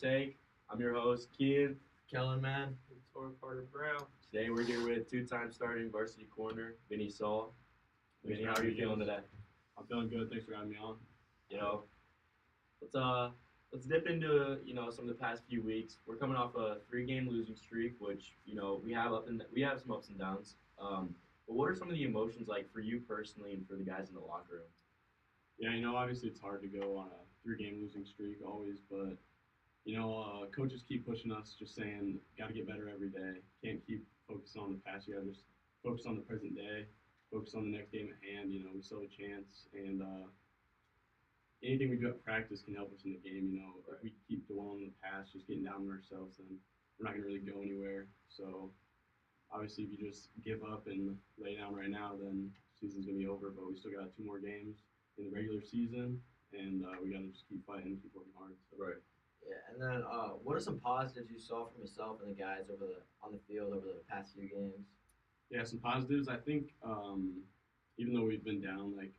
Take. I'm your host, Kian. Kellen, man. Victoria Carter Brown. Today we're here with two-time starting varsity corner, Vinny Saul. Vinny, how are you feeling today? I'm feeling good. Thanks for having me on. You know, let's dip into some of the past few weeks. We're coming off a 3-game losing streak, which we have we have some ups and downs. But what are some of the emotions like for you personally and for the guys in the locker room? Yeah, obviously it's hard to go on a 3-game losing streak always, but coaches keep pushing us, just saying, got to get better every day. Can't keep focusing on the past. You got to just focus on the present day, focus on the next game at hand. We still have a chance, and anything we do at practice can help us in the game. If we keep dwelling on the past, just getting down on ourselves, then we're not going to really go anywhere. So obviously, if you just give up and lay down right now, then the season's going to be over. But we still got 2 more games in the regular season, and we got to just keep fighting, keep working hard. So. Right. Yeah, and then what are some positives you saw from yourself and the guys on the field over the past few games? Yeah, some positives. I think even though we've been down, like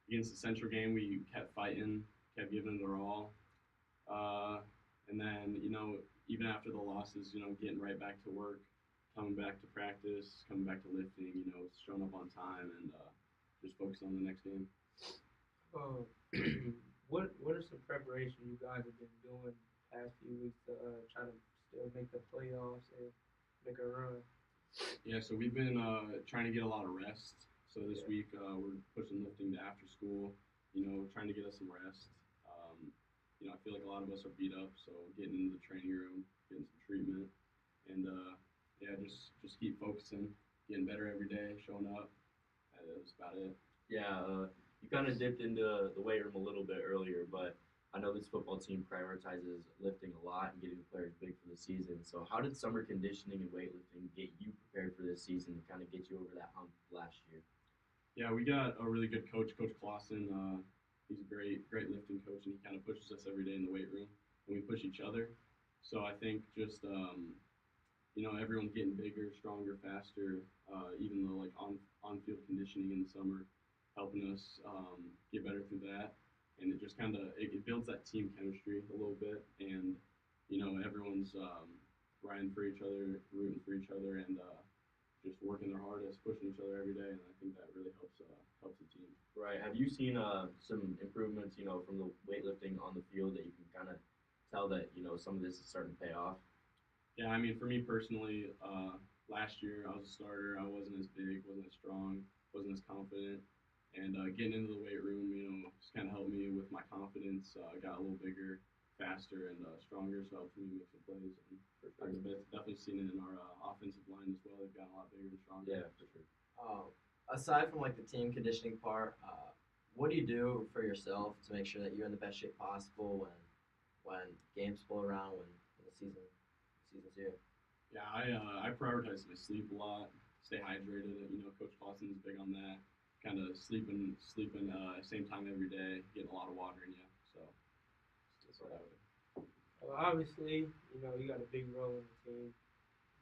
against the Central game, we kept fighting, kept giving it our all. And then, even after the losses, getting right back to work, coming back to practice, coming back to lifting, showing up on time and just focusing on the next game. What are some preparations you guys have been doing the past few weeks to try to still make the playoffs and make a run? Yeah, so we've been trying to get a lot of rest. So this week we're pushing lifting to after school, trying to get us some rest. I feel like a lot of us are beat up, so getting into the training room, getting some treatment, and just keep focusing, getting better every day, showing up. That's about it. Yeah, you kind of dipped into the weight room a little bit earlier, but I know this football team prioritizes lifting a lot and getting the players big for the season. So how did summer conditioning and weightlifting get you prepared for this season to kind of get you over that hump last year? Yeah, we got a really good coach, Coach Clausen. He's a great lifting coach, and he kind of pushes us every day in the weight room, and we push each other. So I think just everyone's getting bigger, stronger, faster. Even though like on-field conditioning in the summer, helping us get better through that, and it just kind of it builds that team chemistry a little bit, and everyone's riding for each other, rooting for each other, and just working their hardest, pushing each other every day, and I think that really helps the team. Right. Have you seen some improvements, from the weightlifting on the field that you can kind of tell that some of this is starting to pay off? Yeah, I mean, for me personally, last year I was a starter. I wasn't as big, wasn't as strong, wasn't as confident. And getting into the weight room, just kind of helped me with my confidence. I got a little bigger, faster, and stronger, so helped me make some plays. And I've definitely seen it in our offensive line as well. They've gotten a lot bigger and stronger. Yeah, for sure. Aside from like the team conditioning part, what do you do for yourself to make sure that you're in the best shape possible when games pull around, when the season's here? Yeah, I prioritize my sleep a lot, stay hydrated. Coach Clausen is big on that. Kind of sleeping same time every day, getting a lot of water in you. So that's what I would do. Well, obviously, you got a big role in the team.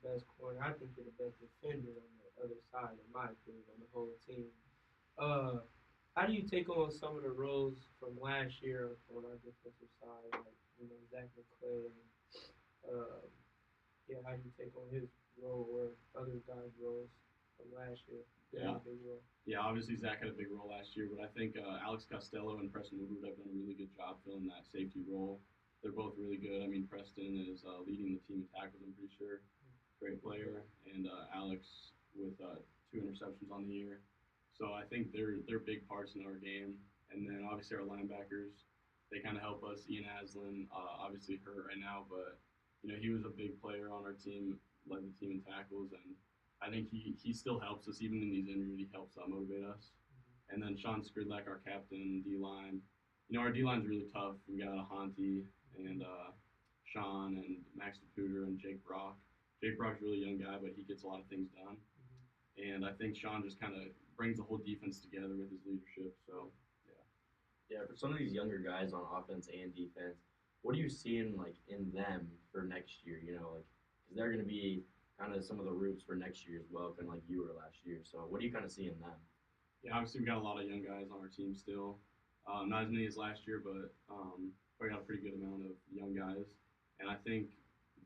Best corner. I think you're the best defender on the other side, in my opinion, on the whole team. How do you take on some of the roles from last year on our defensive side, like Zach McClain? How do you take on his role or other guys' roles from last year? Yeah. Big role. Yeah, obviously Zach had a big role last year, but I think Alex Costello and Preston Woodward have done a really good job filling that safety role. They're both really good. I mean, Preston is leading the team in tackles, I'm pretty sure. Great player. And Alex with 2 interceptions on the year. So I think they're big parts in our game. And then obviously our linebackers, they kind of help us. Ian Aslan, obviously hurt right now, but he was a big player on our team, led the team in tackles, and I think he still helps us, even in these injuries. He helps motivate us. And then Sean Skridlak, our captain, D-line. Our D-line's really tough. We got Ahanti and Sean and Max DePuter and Jake Brock. Jake Brock's a really young guy, but he gets a lot of things done. And I think Sean just kind of brings the whole defense together with his leadership. So, yeah. Yeah, for some of these younger guys on offense and defense, what are you seeing in them for next year? Because they're going to be kind of some of the roots for next year as well, kind of like you were last year. So what do you kind of see in them? Yeah, obviously we got a lot of young guys on our team still. Not as many as last year, but we got a pretty good amount of young guys. and I think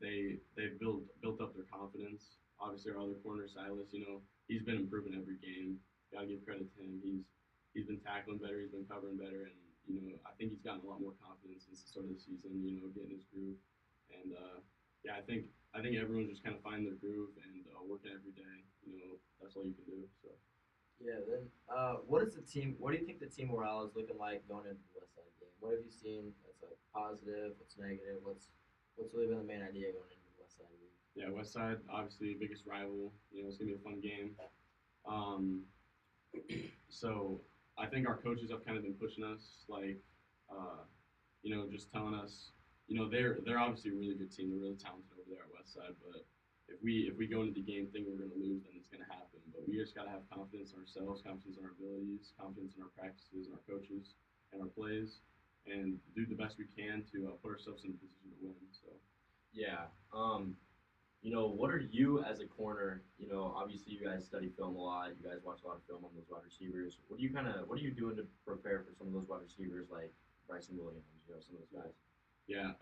they built up their confidence. Obviously, our other corner, Silas, he's been improving every game. Got to give credit to him. He's been tackling better. He's been covering better, and I think he's gotten a lot more confidence since the start of the season. Getting his groove, and yeah, I think everyone's just kind of finding their groove and working every day. That's all you can do. So. Yeah. Then, what is the team? What do you think the team morale is looking like going into the West Side game? What have you seen that's like positive? What's negative? What's really been the main idea going into the West Side League? Yeah, West Side, obviously biggest rival. It's gonna be a fun game. Um, so I think our coaches have kind of been pushing us, like, just telling us, they're obviously a really good team. They're really talented over there at West Side, but if we go into the game thinking we're gonna lose, then it's gonna happen. But we just gotta have confidence in ourselves, confidence in our abilities, confidence in our practices and our coaches and our plays, and do the best we can to put ourselves in a position to win. So. Yeah. What are you as a corner? Obviously you guys study film a lot. You guys watch a lot of film on those wide receivers. What are you doing to prepare for some of those wide receivers like Bryson Williams? Some of those guys. Yeah.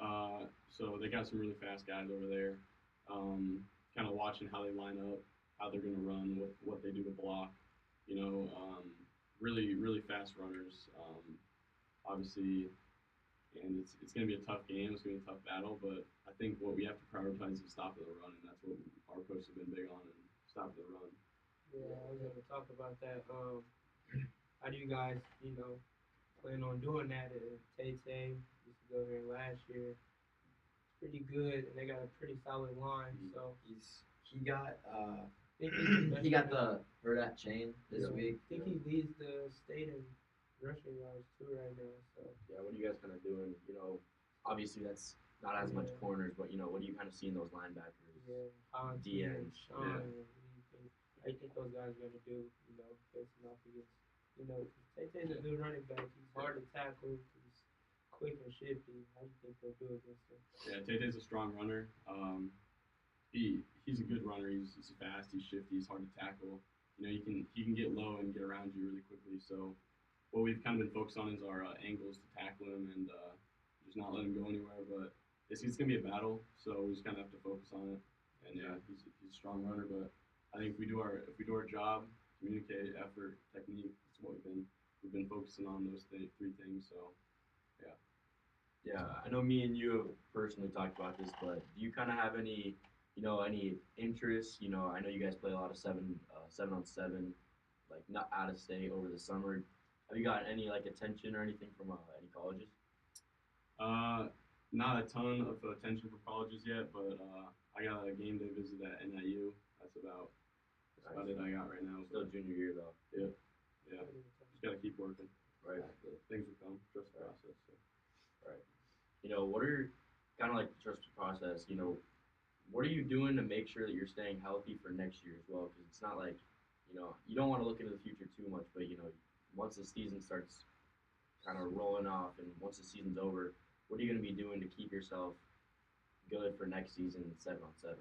So they got some really fast guys over there. Kind of watching how they line up, how they're going to run, what they do to block. Really really fast runners. Obviously. And it's going to be a tough game. It's going to be a tough battle. But I think what we have to prioritize is stopping the run, and that's what our coaches have been big on, and stopping the run. Yeah, I was going to talk about that. How do you guys, plan on doing that? Tay used to go here last year. It's pretty good, and they got a pretty solid line. So he got I think he's he got the Verdat chain this week. I think he leads the state in rushing yards too right now. So Yeah, what are you guys kind of doing? Obviously that's not as much corners, but what do you kind of see in those linebackers? yeah, Honty and Sean. What do you think those guys are gonna do? Facing off against, Tay-Tay's a good running back. He's hard to tackle. He's quick and shifty. How do you think they'll do against him? Yeah, Tay-Tay's a strong runner. He's a good runner. He's fast. He's shifty. He's hard to tackle. He can get low and get around you really quickly. So. What we've kind of been focused on is our angles to tackle him and just not let him go anywhere. But it's going to be a battle, so we just kind of have to focus on it. And yeah, he's a strong runner, but I think if we do our job, communicate, effort, technique, that's what we've been focusing on those three things. So yeah. Yeah, I know me and you have personally talked about this, but do you kind of have any interest? I know you guys play a lot of 7-on-7, like not out of state over the summer. Have you got any attention or anything from any colleges? Not a ton of attention from colleges yet, but I got a game day visit at NIU. That's about it I got right now. Still junior year though. Yeah. Just gotta keep working. Right. Things will come. Trust the process. So. Right. What are kind of like the trust process? What are you doing to make sure that you're staying healthy for next year as well? Because it's not like you don't want to look into the future too much, but once the season starts kind of rolling off and once the season's over, what are you going to be doing to keep yourself good for next season 7-on-7?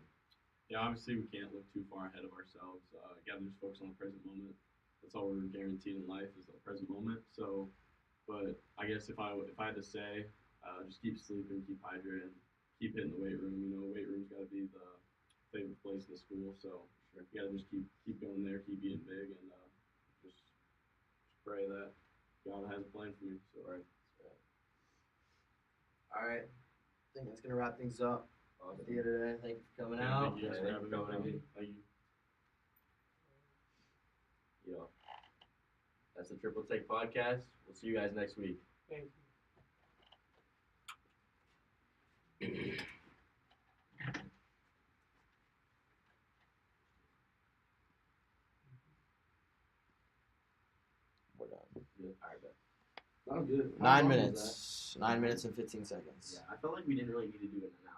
Yeah, obviously we can't look too far ahead of ourselves. Got to just focus on the present moment. That's all we're guaranteed in life is the present moment. So, but I guess if I had to say, just keep sleeping, keep hydrating, keep hitting the weight room. Weight room's got to be the favorite place in the school. So you got to just keep going there, keep eating big, and just pray that God has a plan for me. So. Right. All right. I think that's gonna wrap things up. Awesome. Theater today. Thank you for coming Yeah, out. thank you guys for having me. Thank you. That's the Triple Take podcast. We'll see you guys next week. Thank you. We're done. All right, bet. That was good. 9 minutes. 9 minutes and 15 seconds. Yeah, I felt like we didn't really need to do it now.